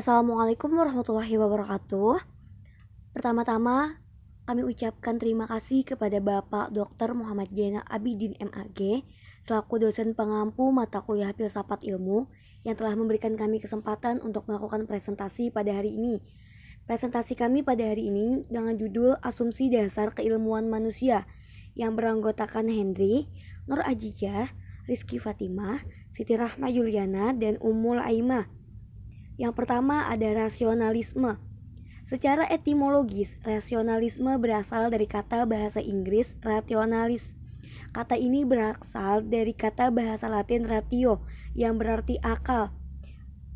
Assalamualaikum warahmatullahi wabarakatuh. Pertama-tama, kami ucapkan terima kasih kepada Bapak Dr. Muhammad Zainal Abidin MAG selaku dosen pengampu mata kuliah Filsafat Ilmu yang telah memberikan kami kesempatan untuk melakukan presentasi pada hari ini. Presentasi kami pada hari ini dengan judul Asumsi Dasar Keilmuan Manusia yang beranggotakan Henry, Nur Ajijah, Rizky Fatimah, Siti Rahma Juliana, dan Ummul Aimah. Yang pertama ada rasionalisme. Secara etimologis, rasionalisme berasal dari kata bahasa Inggris rationalis. Kata ini berasal dari kata bahasa Latin ratio yang berarti akal.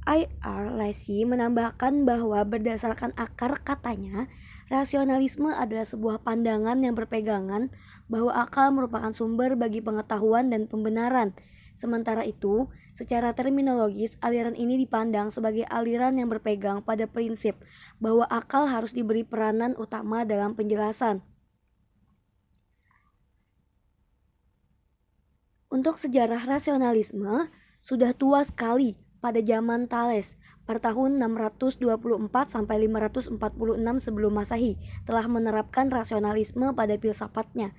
I.R. Lacy menambahkan bahwa berdasarkan akar katanya, rasionalisme adalah sebuah pandangan yang berpegangan bahwa akal merupakan sumber bagi pengetahuan dan pembenaran. Sementara itu, secara terminologis, aliran ini dipandang sebagai aliran yang berpegang pada prinsip bahwa akal harus diberi peranan utama dalam penjelasan. Untuk sejarah rasionalisme, sudah tua sekali pada zaman Thales pada tahun 624 sampai 546 sebelum Masehi telah menerapkan rasionalisme pada filsafatnya.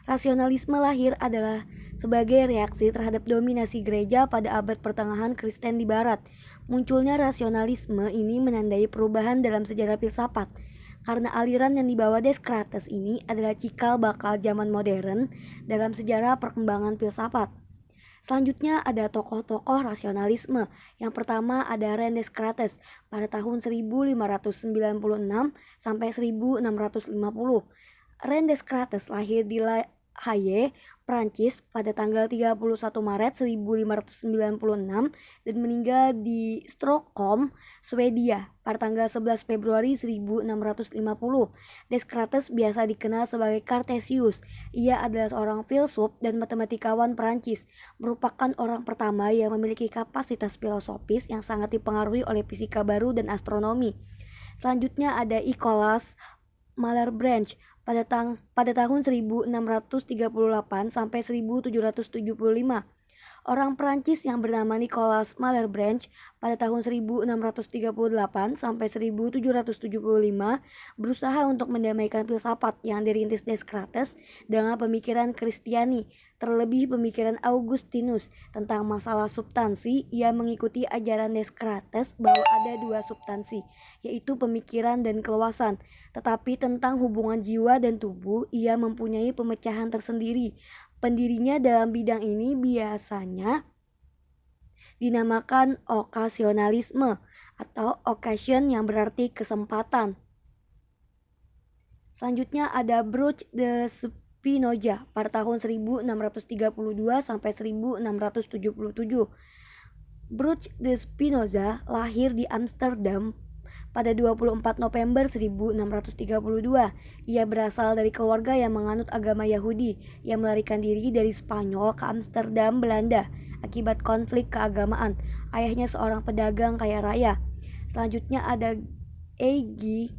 Rasionalisme lahir adalah sebagai reaksi terhadap dominasi gereja pada abad pertengahan Kristen di barat. Munculnya rasionalisme ini menandai perubahan dalam sejarah filsafat. Karena aliran yang dibawa Descartes ini adalah cikal bakal zaman modern dalam sejarah perkembangan filsafat. Selanjutnya ada tokoh-tokoh rasionalisme. Yang pertama ada René Descartes pada tahun 1596 sampai 1650. René Descartes lahir di La Haye, Prancis pada tanggal 31 Maret 1596 dan meninggal di Stockholm, Swedia pada tanggal 11 Februari 1650. Descartes biasa dikenal sebagai Cartesius. Ia adalah seorang filsuf dan matematikawan Prancis, merupakan orang pertama yang memiliki kapasitas filosofis yang sangat dipengaruhi oleh fisika baru dan astronomi. Selanjutnya ada Nicolas Malebranche pada tahun 1638 sampai 1775. Orang Prancis yang bernama Nicolas Malebranche pada tahun 1638 sampai 1775 berusaha untuk mendamaikan filsafat yang dirintis Descartes dengan pemikiran Kristiani, terlebih pemikiran Augustinus tentang masalah substansi. Ia mengikuti ajaran Descartes bahwa ada dua substansi, yaitu pemikiran dan keluasan. Tetapi tentang hubungan jiwa dan tubuh, ia mempunyai pemecahan tersendiri. Pendirinya dalam bidang ini biasanya dinamakan okasionalisme atau occasion yang berarti kesempatan. Selanjutnya ada Baruch de Spinoza pada tahun 1632 sampai 1677. Baruch de Spinoza lahir di Amsterdam pada 24 November 1632. Ia berasal dari keluarga yang menganut agama Yahudi yang melarikan diri dari Spanyol ke Amsterdam, Belanda akibat konflik keagamaan. Ayahnya seorang pedagang kaya raya. Selanjutnya ada E.G.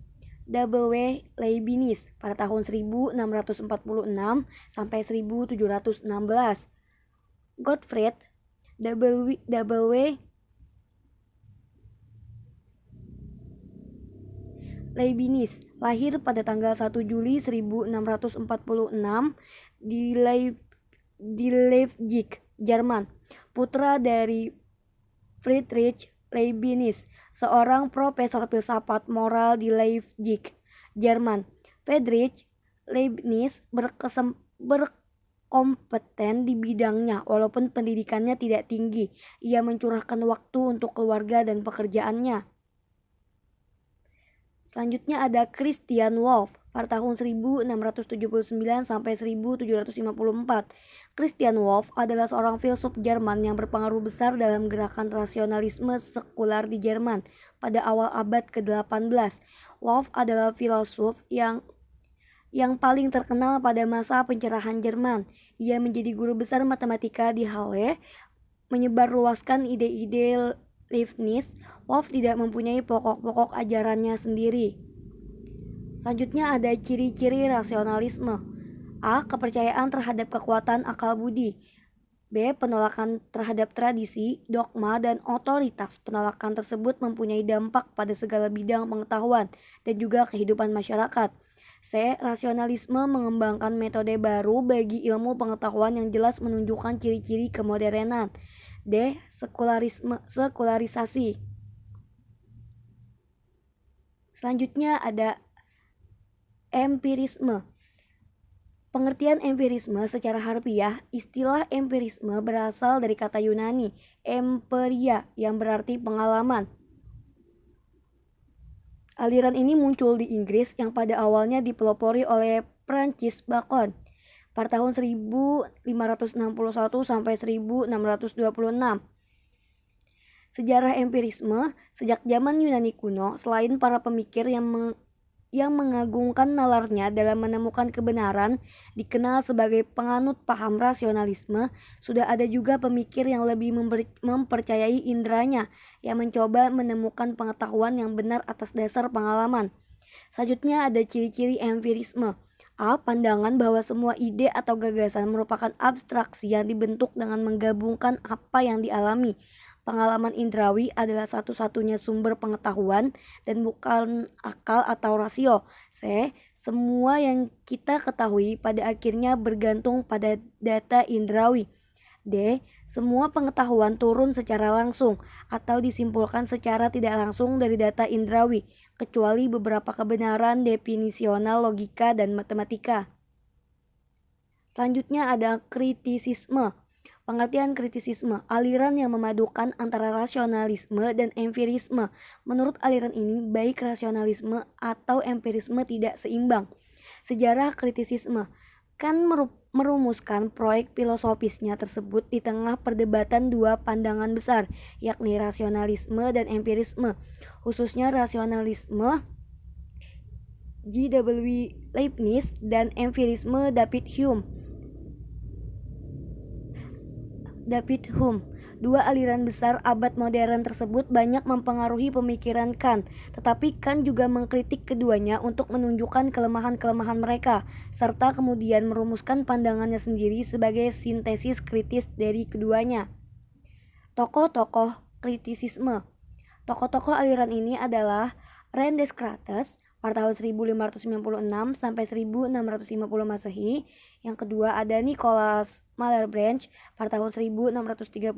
W. Leibniz pada tahun 1646 sampai 1716. Gottfried W. Leibniz lahir pada tanggal 1 Juli 1646 di Leipzig, Jerman. Putra dari Friedrich Leibniz, seorang profesor filsafat moral di Leipzig, Jerman. Friedrich Leibniz berkompeten di bidangnya walaupun pendidikannya tidak tinggi. Ia mencurahkan waktu untuk keluarga dan pekerjaannya. Selanjutnya ada Christian Wolff pada tahun 1679 sampai 1754. Christian Wolff adalah seorang filsuf Jerman yang berpengaruh besar dalam gerakan rasionalisme sekular di Jerman pada awal abad ke-18. Wolff adalah filsuf yang paling terkenal pada masa pencerahan Jerman. Ia menjadi guru besar matematika di Halle, menyebarluaskan ide-ide Leibniz. Wolff tidak mempunyai pokok-pokok ajarannya sendiri. Selanjutnya ada ciri-ciri rasionalisme. A. Kepercayaan terhadap kekuatan akal budi. B. Penolakan terhadap tradisi, dogma, dan otoritas. Penolakan tersebut mempunyai dampak pada segala bidang pengetahuan dan juga kehidupan masyarakat. C. Rasionalisme mengembangkan metode baru bagi ilmu pengetahuan yang jelas menunjukkan ciri-ciri kemodernan. D. Sekularisasi. Selanjutnya ada empirisme. Pengertian empirisme secara harfiah, istilah empirisme berasal dari kata Yunani, emperia, yang berarti pengalaman. Aliran ini muncul di Inggris yang pada awalnya dipelopori oleh Francis Bacon pada tahun 1561 sampai 1626. Sejarah empirisme sejak zaman Yunani kuno, selain para pemikir yang mengagungkan nalarnya dalam menemukan kebenaran, dikenal sebagai penganut paham rasionalisme, sudah ada juga pemikir yang lebih mempercayai indranya, yang mencoba menemukan pengetahuan yang benar atas dasar pengalaman. Selanjutnya ada ciri-ciri empirisme. A. Pandangan bahwa semua ide atau gagasan merupakan abstraksi yang dibentuk dengan menggabungkan apa yang dialami. Pengalaman indrawi adalah satu-satunya sumber pengetahuan dan bukan akal atau rasio. C. Semua yang kita ketahui pada akhirnya bergantung pada data indrawi. D. Semua pengetahuan turun secara langsung atau disimpulkan secara tidak langsung dari data indrawi, kecuali beberapa kebenaran definisional logika dan matematika. Selanjutnya ada kritisisme. Pengertian kritisisme, aliran yang memadukan antara rasionalisme dan empirisme. Menurut aliran ini, baik rasionalisme atau empirisme tidak seimbang. Sejarah kritisisme kan merumuskan proyek filosofisnya tersebut di tengah perdebatan dua pandangan besar, yakni rasionalisme dan empirisme. Khususnya rasionalisme G.W. Leibniz dan empirisme David Hume. Dua aliran besar abad modern tersebut banyak mempengaruhi pemikiran Kant, tetapi Kant juga mengkritik keduanya untuk menunjukkan kelemahan-kelemahan mereka, serta kemudian merumuskan pandangannya sendiri sebagai sintesis kritis dari keduanya. Tokoh-tokoh kritisisme. Tokoh-tokoh aliran ini adalah René Descartes pada tahun 1596 sampai 1650 Masehi. Yang kedua ada Nicolas Malebranche pada tahun 1638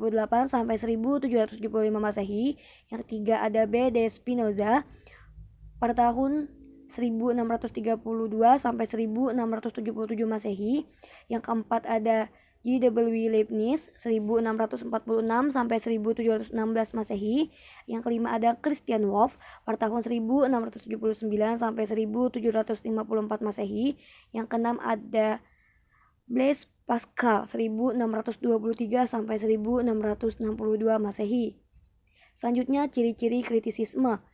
sampai 1775 Masehi. Yang ketiga ada B. de Spinoza pada tahun 1632 sampai 1677 Masehi. Yang keempat ada G.W. Leibniz 1646 sampai 1716 Masehi. Yang kelima ada Christian Wolff pada tahun 1679 sampai 1754 Masehi. Yang keenam ada Blaise Pascal 1623 sampai 1662 Masehi. Selanjutnya ciri-ciri kritisisme.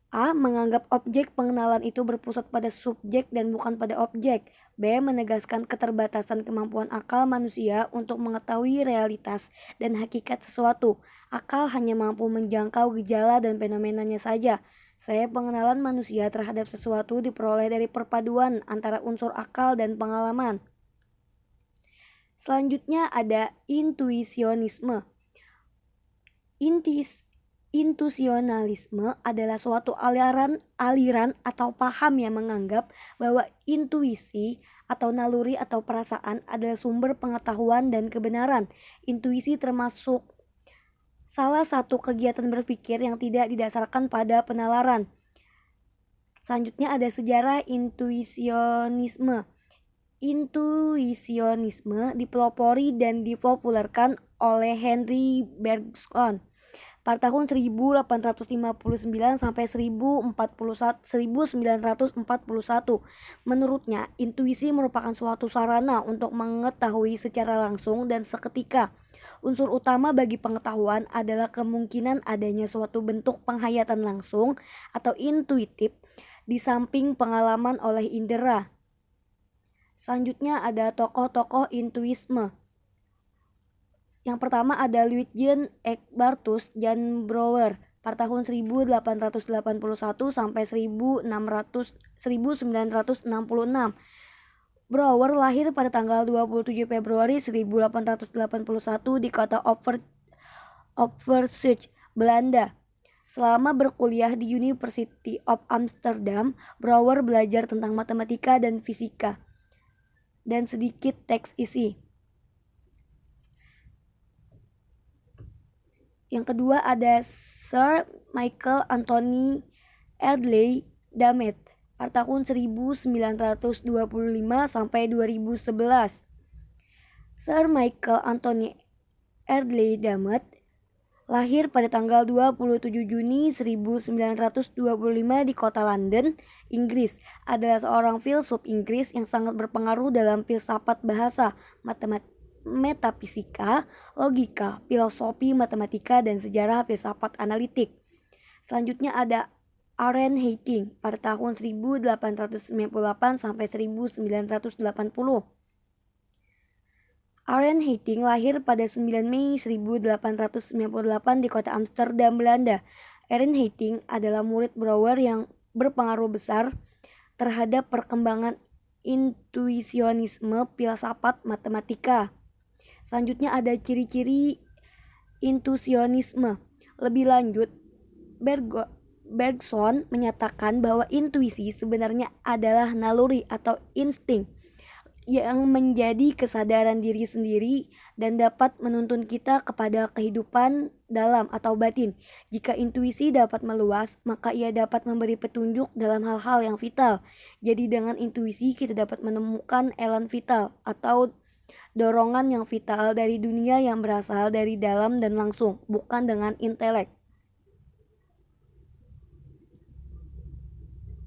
A. Menganggap objek pengenalan itu berpusat pada subjek dan bukan pada objek. B. Menegaskan keterbatasan kemampuan akal manusia untuk mengetahui realitas dan hakikat sesuatu. Akal hanya mampu menjangkau gejala dan fenomenanya saja. C. Pengenalan manusia terhadap sesuatu diperoleh dari perpaduan antara unsur akal dan pengalaman. Selanjutnya ada intuisionisme. Intuisionalisme adalah suatu aliran atau paham yang menganggap bahwa intuisi atau naluri atau perasaan adalah sumber pengetahuan dan kebenaran. Intuisi termasuk salah satu kegiatan berpikir yang tidak didasarkan pada penalaran. Selanjutnya ada sejarah intuisionisme. Intuisionisme dipelopori dan dipopulerkan oleh Henry Bergson pada tahun 1859 sampai 1941. Menurutnya, intuisi merupakan suatu sarana untuk mengetahui secara langsung dan seketika. Unsur utama bagi pengetahuan adalah kemungkinan adanya suatu bentuk penghayatan langsung atau intuitif di samping pengalaman oleh indera. Selanjutnya ada tokoh-tokoh intuisme. Yang pertama ada Luitgen Egbertus Jan Brouwer pada tahun 1881 sampai 1966. Brouwer lahir pada tanggal 27 Februari 1881 di kota Overzijde, Belanda. Selama berkuliah di University of Amsterdam, Brouwer belajar tentang matematika dan fisika dan sedikit teks isi. Yang kedua ada Sir Michael Anthony Eardley Damet pada tahun 1925 sampai 2011. Sir Michael Anthony Eardley Damet lahir pada tanggal 27 Juni 1925 di kota London, Inggris. Adalah seorang filsuf Inggris yang sangat berpengaruh dalam filsafat bahasa, metafisika, logika, filosofi, matematika, dan sejarah filsafat analitik. Selanjutnya ada Aaron Hayting pada tahun 1898 sampai 1980. Aaron Hayting lahir pada 9 Mei 1898 di kota Amsterdam, Belanda. Aaron Hayting adalah murid Brouwer yang berpengaruh besar terhadap perkembangan intuisionisme filsafat matematika. Selanjutnya ada ciri-ciri intuisionisme. Lebih lanjut, Bergson menyatakan bahwa intuisi sebenarnya adalah naluri atau insting yang menjadi kesadaran diri sendiri dan dapat menuntun kita kepada kehidupan dalam atau batin. Jika intuisi dapat meluas, maka ia dapat memberi petunjuk dalam hal-hal yang vital. Jadi dengan intuisi kita dapat menemukan elan vital atau dorongan yang vital dari dunia yang berasal dari dalam dan langsung, bukan dengan intelek.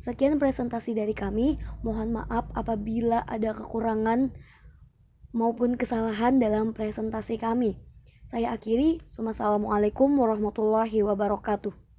Sekian presentasi dari kami. Mohon maaf apabila ada kekurangan maupun kesalahan dalam presentasi kami. Saya akhiri. Wassalamualaikum warahmatullahi wabarakatuh.